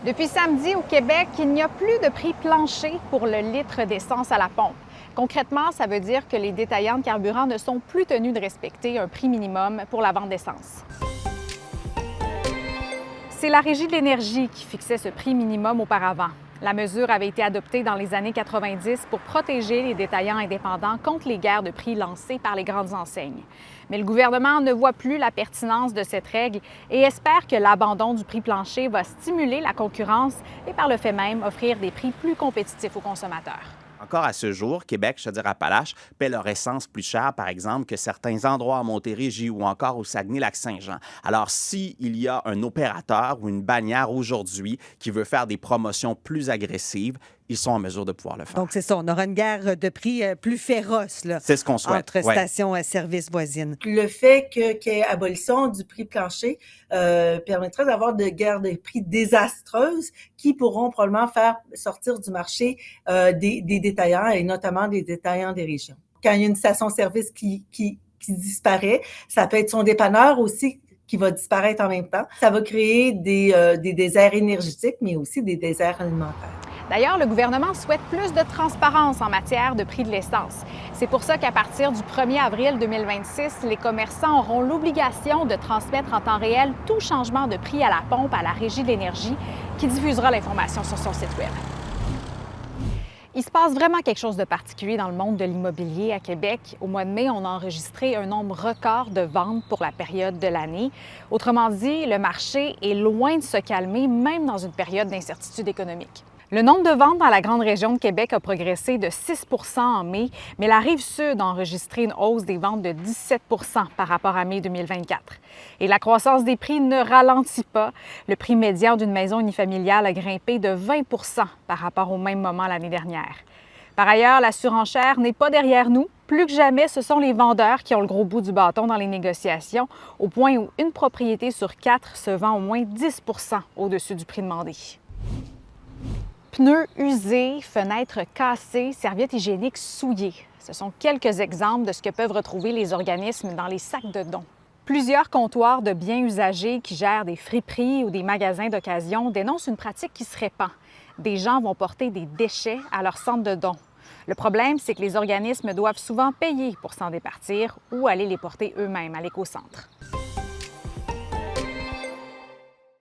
Depuis samedi, au Québec, il n'y a plus de prix plancher pour le litre d'essence à la pompe. Concrètement, ça veut dire que les détaillants de carburant ne sont plus tenus de respecter un prix minimum pour la vente d'essence. C'est la Régie de l'énergie qui fixait ce prix minimum auparavant. La mesure avait été adoptée dans les années 90 pour protéger les détaillants indépendants contre les guerres de prix lancées par les grandes enseignes. Mais le gouvernement ne voit plus la pertinence de cette règle et espère que l'abandon du prix plancher va stimuler la concurrence et par le fait même offrir des prix plus compétitifs aux consommateurs. Encore à ce jour, Québec, Chaudière-Appalaches, paie leur essence plus cher, par exemple, que certains endroits à Montérégie ou encore au Saguenay-Lac-Saint-Jean. Alors, s'il y a un opérateur ou une bannière aujourd'hui qui veut faire des promotions plus agressives, ils sont en mesure de pouvoir le faire. Donc, c'est ça. On aura une guerre de prix plus féroce là, C'est ce qu'on souhaite. entre stations-service voisines. Le fait qu'il y ait abolition du prix plancher permettrait d'avoir de guerres de prix désastreuses qui pourront probablement faire sortir du marché des détaillants et notamment des détaillants des régions. Quand il y a une station-service qui disparaît, ça peut être son dépanneur aussi qui va disparaître en même temps. Ça va créer des déserts énergétiques, mais aussi des déserts alimentaires. D'ailleurs, le gouvernement souhaite plus de transparence en matière de prix de l'essence. C'est pour ça qu'à partir du 1er avril 2026, les commerçants auront l'obligation de transmettre en temps réel tout changement de prix à la pompe à la Régie de l'énergie qui diffusera l'information sur son site Web. Il se passe vraiment quelque chose de particulier dans le monde de l'immobilier à Québec. Au mois de mai, on a enregistré un nombre record de ventes pour la période de l'année. Autrement dit, le marché est loin de se calmer, même dans une période d'incertitude économique. Le nombre de ventes dans la grande région de Québec a progressé de 6 en mai, mais la Rive-Sud a enregistré une hausse des ventes de 17 par rapport à mai 2024. Et la croissance des prix ne ralentit pas. Le prix médian d'une maison unifamiliale a grimpé de 20 par rapport au même moment l'année dernière. Par ailleurs, la surenchère n'est pas derrière nous. Plus que jamais, ce sont les vendeurs qui ont le gros bout du bâton dans les négociations, au point où une propriété sur 4 se vend au moins 10 au-dessus du prix demandé. Pneus usés, fenêtres cassées, serviettes hygiéniques souillées. Ce sont quelques exemples de ce que peuvent retrouver les organismes dans les sacs de dons. Plusieurs comptoirs de biens usagés qui gèrent des friperies ou des magasins d'occasion dénoncent une pratique qui se répand. Des gens vont porter des déchets à leur centre de dons. Le problème, c'est que les organismes doivent souvent payer pour s'en départir ou aller les porter eux-mêmes à l'écocentre.